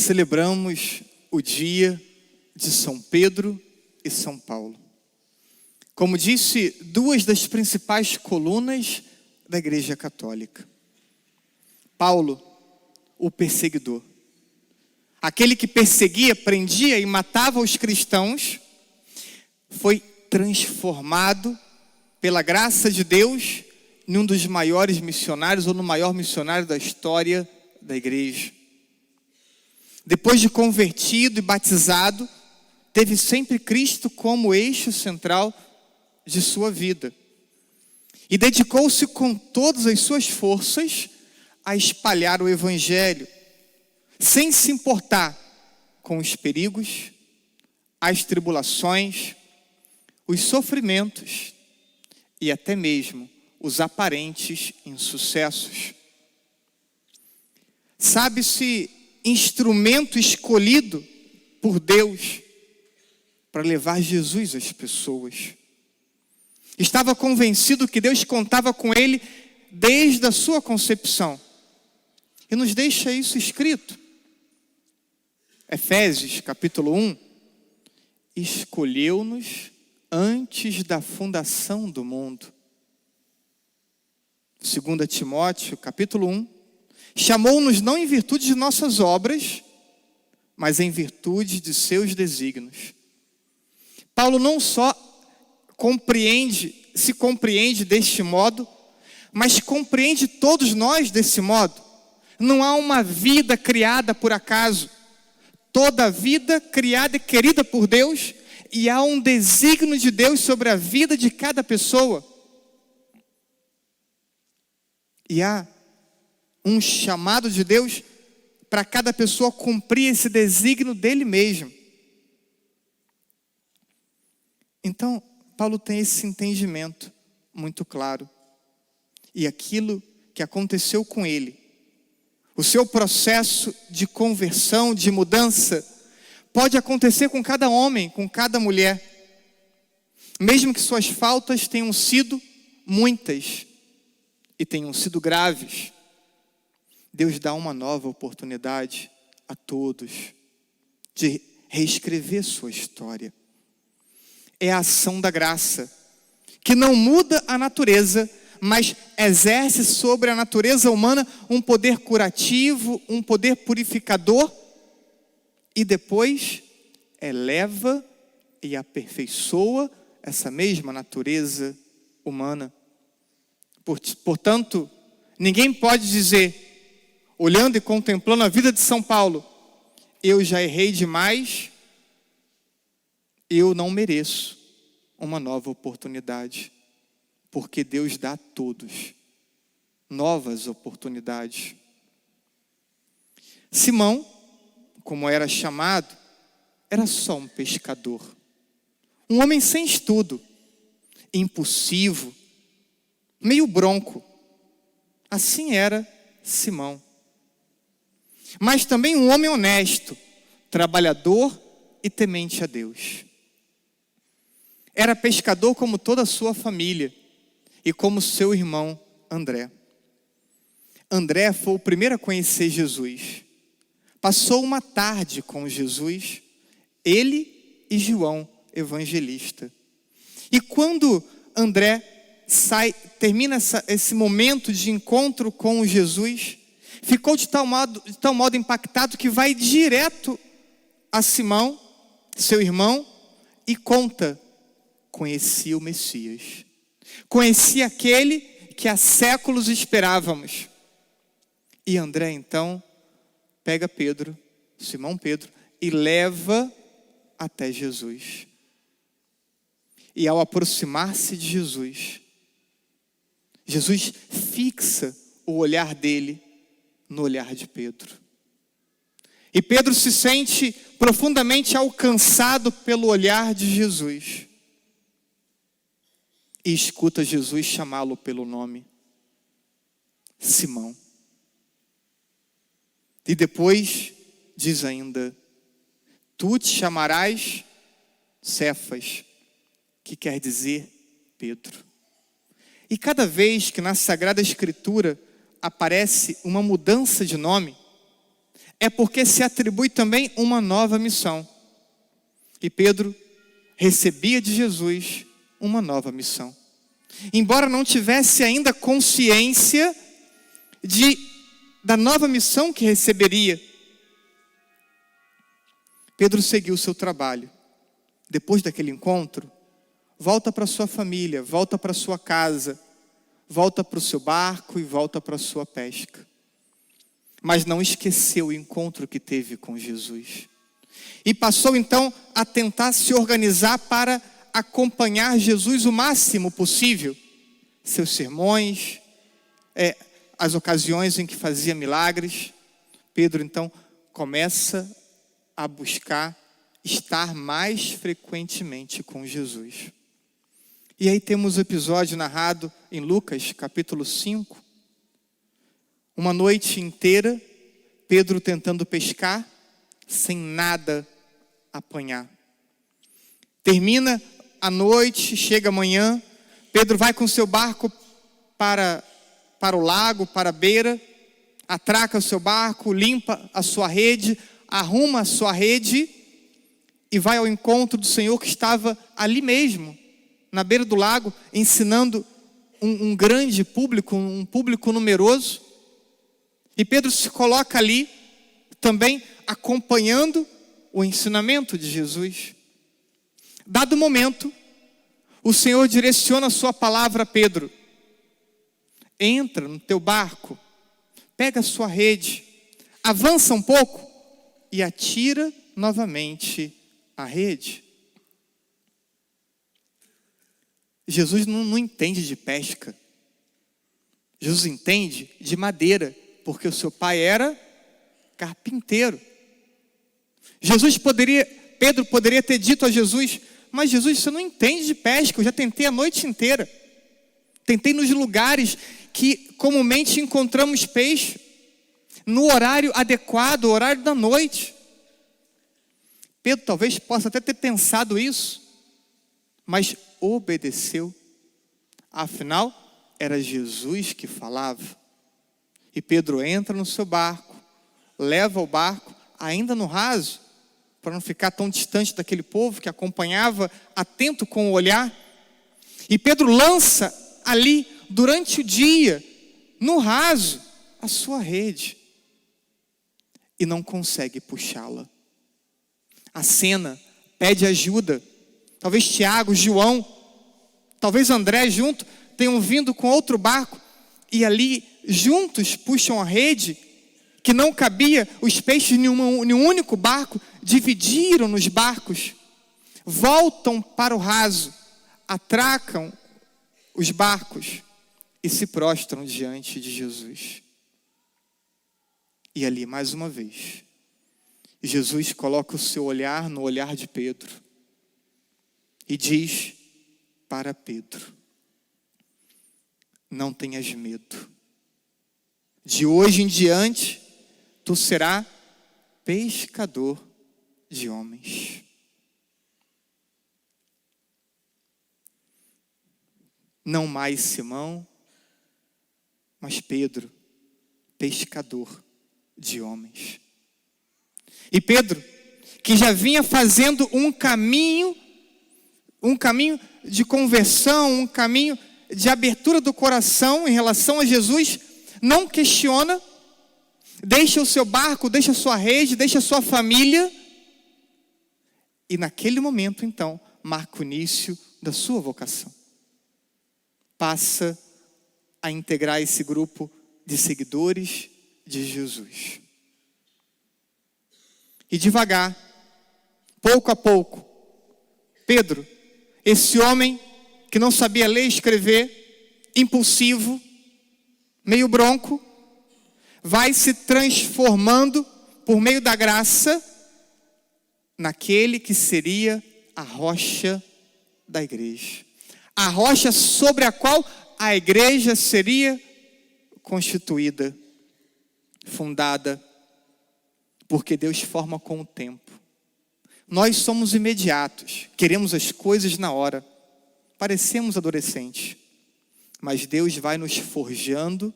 celebramos o dia de São Pedro e São Paulo. Como disse, duas das principais colunas da Igreja Católica. Paulo, o perseguidor. Aquele que perseguia, prendia e matava os cristãos, foi transformado pela graça de Deus em um dos maiores missionários ou no maior missionário da história da igreja. Depois de convertido e batizado, teve sempre Cristo como eixo central de sua vida. E dedicou-se com todas as suas forças a espalhar o Evangelho, sem se importar com os perigos, as tribulações, os sofrimentos e até mesmo os aparentes insucessos. Sabe-se instrumento escolhido por Deus para levar Jesus às pessoas. Estava convencido que Deus contava com ele desde a sua concepção. E nos deixa isso escrito. Efésios, capítulo 1. Escolheu-nos antes da fundação do mundo. 2 Timóteo, capítulo 1. Chamou-nos não em virtude de nossas obras, mas em virtude de seus desígnios. Paulo não só se compreende deste modo, mas compreende todos nós desse modo. Não há uma vida criada por acaso. Toda vida criada e querida por Deus, e há um desígnio de Deus sobre a vida de cada pessoa. E há um chamado de Deus para cada pessoa cumprir esse desígnio dele mesmo. Então, Paulo tem esse entendimento muito claro. E aquilo que aconteceu com ele, o seu processo de conversão, de mudança, pode acontecer com cada homem, com cada mulher. Mesmo que suas faltas tenham sido muitas e tenham sido graves, Deus dá uma nova oportunidade a todos de reescrever sua história. É a ação da graça, que não muda a natureza, mas exerce sobre a natureza humana um poder curativo, um poder purificador, e depois eleva e aperfeiçoa essa mesma natureza humana. Portanto, ninguém pode dizer, olhando e contemplando a vida de São Paulo, eu já errei demais, eu não mereço uma nova oportunidade. Porque Deus dá a todos novas oportunidades. Simão, como era chamado, era só um pescador. Um homem sem estudo, impulsivo, meio bronco. Assim era Simão. Mas também um homem honesto, trabalhador e temente a Deus. Era pescador como toda a sua família. E como seu irmão André. André foi o primeiro a conhecer Jesus. Passou uma tarde com Jesus, ele e João, evangelista. E quando André termina esse momento de encontro com Jesus, ficou de tal modo impactado que vai direto a Simão, seu irmão, e conta: conheci o Messias. Conheci aquele que há séculos esperávamos. E André então pega Simão Pedro, e leva até Jesus. E ao aproximar-se de Jesus, Jesus fixa o olhar dele no olhar de Pedro. E Pedro se sente profundamente alcançado pelo olhar de Jesus. E escuta Jesus chamá-lo pelo nome: Simão. E depois diz ainda: tu te chamarás Cefas, que quer dizer Pedro. E cada vez que na Sagrada Escritura aparece uma mudança de nome, é porque se atribui também uma nova missão. E Pedro recebia de Jesus uma nova missão. Embora não tivesse ainda consciência da nova missão que receberia, Pedro seguiu o seu trabalho. Depois daquele encontro, volta para sua família, volta para sua casa, volta para o seu barco e volta para a sua pesca. Mas não esqueceu o encontro que teve com Jesus. E passou então a tentar se organizar para acompanhar Jesus o máximo possível. Seus sermões, as ocasiões em que fazia milagres. Pedro então começa a buscar estar mais frequentemente com Jesus. E aí temos o episódio narrado em Lucas, capítulo 5. Uma noite inteira, Pedro tentando pescar, sem nada apanhar. Termina a noite, chega a manhã, Pedro vai com seu barco para o lago, para a beira, atraca o seu barco, limpa a sua rede, arruma a sua rede e vai ao encontro do Senhor que estava ali mesmo, na beira do lago, ensinando um grande público, um público numeroso. E Pedro se coloca ali, também acompanhando o ensinamento de Jesus. Dado o momento, o Senhor direciona a sua palavra a Pedro. Entra no teu barco, pega a sua rede, avança um pouco e atira novamente a rede. Jesus não entende de pesca. Jesus entende de madeira, porque o seu pai era carpinteiro. Pedro poderia ter dito a Jesus: mas Jesus, você não entende de pesca, eu já tentei a noite inteira. Tentei nos lugares que comumente encontramos peixe, no horário adequado, o horário da noite. Pedro talvez possa até ter pensado isso, mas obedeceu. Afinal, era Jesus que falava. E Pedro entra no seu barco, leva o barco ainda no raso, para não ficar tão distante daquele povo que acompanhava, atento com o olhar. E Pedro lança ali, durante o dia, no raso, a sua rede. E não consegue puxá-la. Acena, pede ajuda. Talvez Tiago, João, talvez André junto, tenham vindo com outro barco. E ali, juntos, puxam a rede, que não cabia os peixes em um único barco. Dividiram nos barcos, voltam para o raso, atracam os barcos e se prostram diante de Jesus. E ali, mais uma vez, Jesus coloca o seu olhar no olhar de Pedro e diz para Pedro: não tenhas medo. De hoje em diante, tu serás pescador de homens. Não mais Simão, mas Pedro, pescador de homens. E Pedro, que já vinha fazendo um caminho de conversão, um caminho de abertura do coração em relação a Jesus, não questiona, deixa o seu barco, deixa a sua rede, deixa a sua família. E naquele momento, então, marca o início da sua vocação. Passa a integrar esse grupo de seguidores de Jesus. E devagar, pouco a pouco, Pedro, esse homem que não sabia ler e escrever, impulsivo, meio bronco, vai se transformando por meio da graça naquele que seria a rocha da igreja. A rocha sobre a qual a igreja seria constituída, fundada, porque Deus forma com o tempo. Nós somos imediatos, queremos as coisas na hora, parecemos adolescentes, mas Deus vai nos forjando,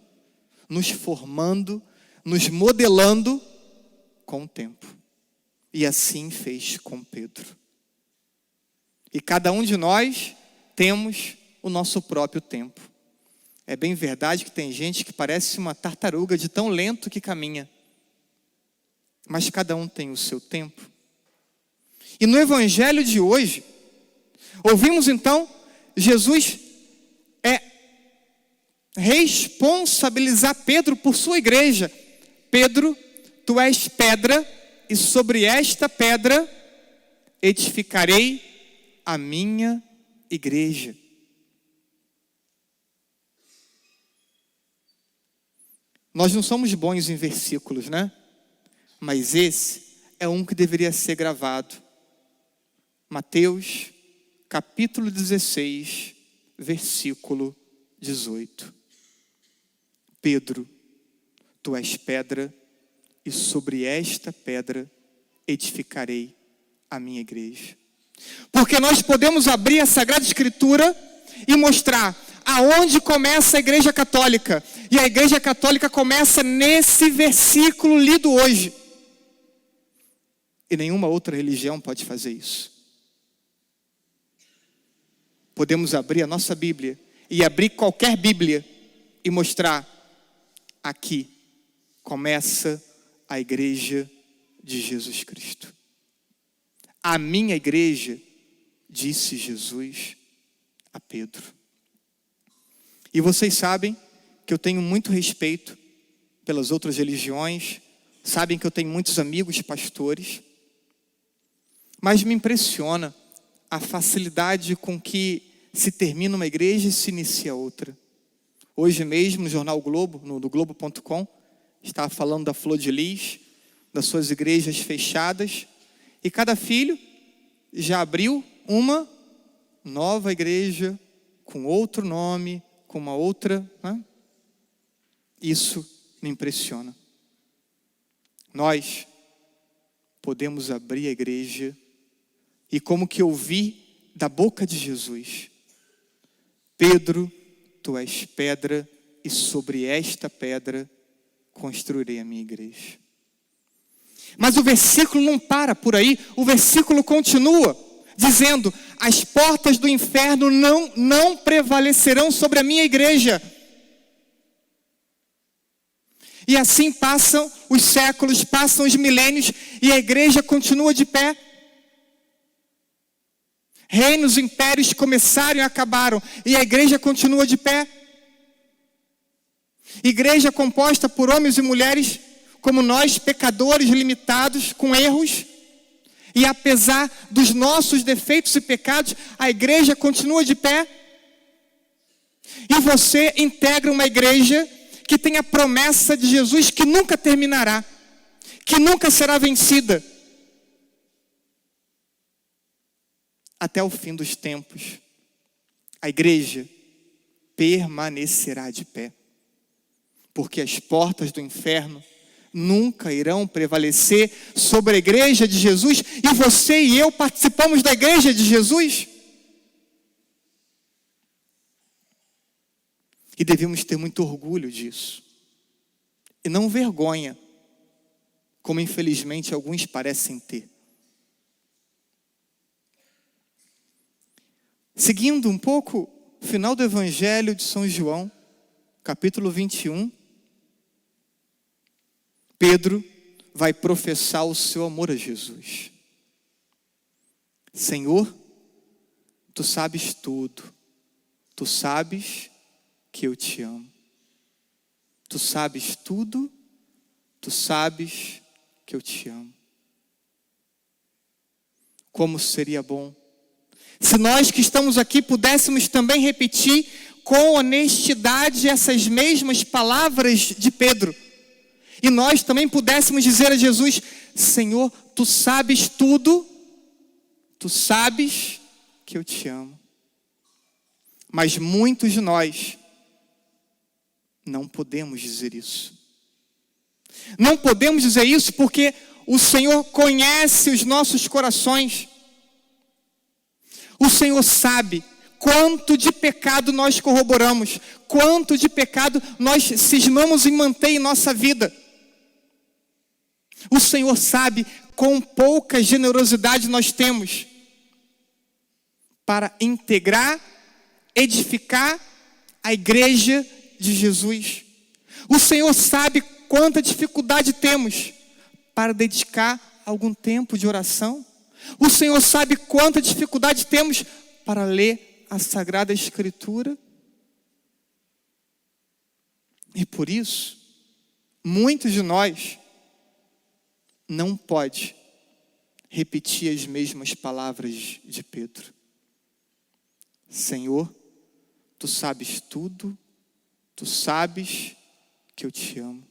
nos formando, nos modelando com o tempo. E assim fez com Pedro. E cada um de nós temos o nosso próprio tempo. É bem verdade que tem gente que parece uma tartaruga de tão lento que caminha. Mas cada um tem o seu tempo. E no evangelho de hoje, ouvimos então Jesus responsabilizar Pedro por sua igreja. Pedro, tu és pedra, e sobre esta pedra edificarei a minha igreja. Nós não somos bons em versículos, né? Mas esse é um que deveria ser gravado. Mateus, capítulo 16, versículo 18. Pedro, tu és pedra, e sobre esta pedra edificarei a minha igreja. Porque nós podemos abrir a Sagrada Escritura e mostrar aonde começa a Igreja Católica. E a Igreja Católica começa nesse versículo lido hoje. E nenhuma outra religião pode fazer isso. Podemos abrir a nossa Bíblia e abrir qualquer Bíblia e mostrar: aqui começa a Igreja de Jesus Cristo. A minha igreja, disse Jesus a Pedro. E vocês sabem que eu tenho muito respeito pelas outras religiões, sabem que eu tenho muitos amigos pastores, mas me impressiona a facilidade com que se termina uma igreja e se inicia outra. Hoje mesmo, no jornal Globo, no Globo.com, estava falando da Flor de Lis, das suas igrejas fechadas, e cada filho já abriu uma nova igreja, com outro nome, com uma outra, né? Isso me impressiona. Nós podemos abrir a igreja e como que ouvi da boca de Jesus: Pedro, tu és pedra, e sobre esta pedra construirei a minha igreja. Mas o versículo não para por aí, o versículo continua dizendo: as portas do inferno não prevalecerão sobre a minha igreja. E assim passam os séculos, passam os milênios, e a igreja continua de pé. Reinos, impérios começaram e acabaram, e a igreja continua de pé. Igreja composta por homens e mulheres como nós, pecadores limitados, com erros. E apesar dos nossos defeitos e pecados, a igreja continua de pé. E você integra uma igreja que tem a promessa de Jesus que nunca terminará, que nunca será vencida. Até o fim dos tempos, a igreja permanecerá de pé. Porque as portas do inferno nunca irão prevalecer sobre a igreja de Jesus. E você e eu participamos da igreja de Jesus. E devemos ter muito orgulho disso. E não vergonha, como infelizmente alguns parecem ter. Seguindo um pouco o final do Evangelho de São João, capítulo 21, Pedro vai professar o seu amor a Jesus. Senhor, tu sabes tudo. Tu sabes que eu te amo. Tu sabes tudo. Tu sabes que eu te amo. Como seria bom se nós que estamos aqui pudéssemos também repetir com honestidade essas mesmas palavras de Pedro. E nós também pudéssemos dizer a Jesus: Senhor, tu sabes tudo, tu sabes que eu te amo. Mas muitos de nós não podemos dizer isso. Não podemos dizer isso porque o Senhor conhece os nossos corações. O Senhor sabe quanto de pecado nós corroboramos, quanto de pecado nós cismamos em manter em nossa vida. O Senhor sabe quão pouca generosidade nós temos para integrar, edificar a igreja de Jesus. O Senhor sabe quanta dificuldade temos para dedicar algum tempo de oração. O Senhor sabe quanta dificuldade temos para ler a Sagrada Escritura. E por isso, muitos de nós não pode repetir as mesmas palavras de Pedro. Senhor, tu sabes tudo, tu sabes que eu te amo.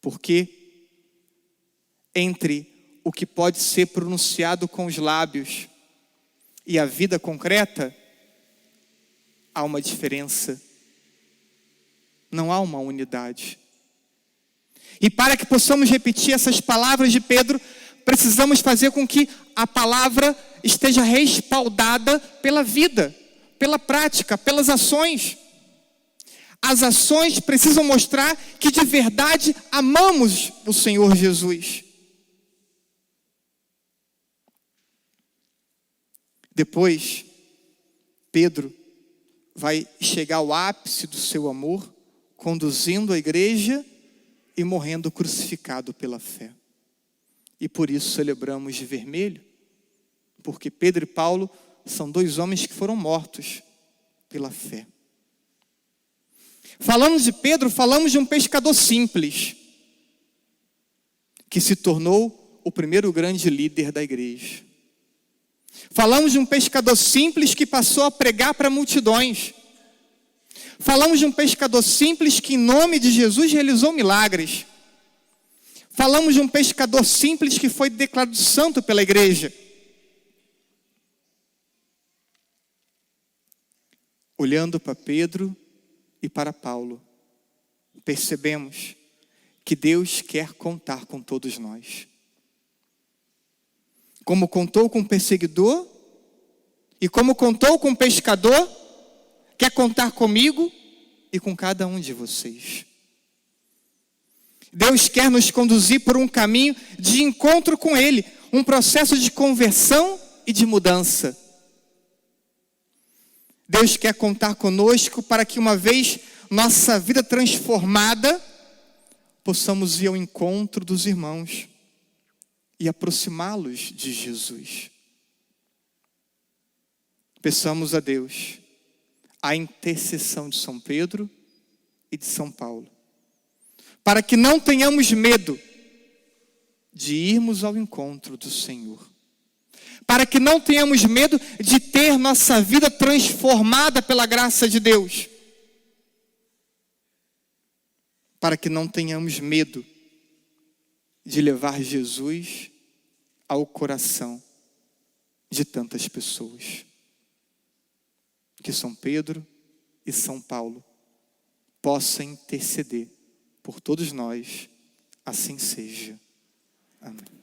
Porque entre o que pode ser pronunciado com os lábios e a vida concreta, há uma diferença. Não há uma unidade. E para que possamos repetir essas palavras de Pedro, precisamos fazer com que a palavra esteja respaldada pela vida, pela prática, pelas ações. As ações precisam mostrar que de verdade amamos o Senhor Jesus. Depois, Pedro vai chegar ao ápice do seu amor, conduzindo a igreja e morrendo crucificado pela fé. E por isso celebramos de vermelho, porque Pedro e Paulo são dois homens que foram mortos pela fé. Falamos de Pedro, falamos de um pescador simples, que se tornou o primeiro grande líder da igreja. Falamos de um pescador simples que passou a pregar para multidões. Falamos de um pescador simples que em nome de Jesus realizou milagres. Falamos de um pescador simples que foi declarado santo pela igreja. Olhando para Pedro e para Paulo, percebemos que Deus quer contar com todos nós. Como contou com o perseguidor e como contou com o pescador, quer contar comigo e com cada um de vocês. Deus quer nos conduzir por um caminho de encontro com Ele, um processo de conversão e de mudança. Deus quer contar conosco para que uma vez nossa vida transformada, possamos ir ao encontro dos irmãos e aproximá-los de Jesus. Peçamos a Deus a intercessão de São Pedro e de São Paulo, para que não tenhamos medo de irmos ao encontro do Senhor, para que não tenhamos medo de ter nossa vida transformada pela graça de Deus, para que não tenhamos medo de levar Jesus ao coração de tantas pessoas. Que São Pedro e São Paulo possam interceder por todos nós, assim seja. Amém.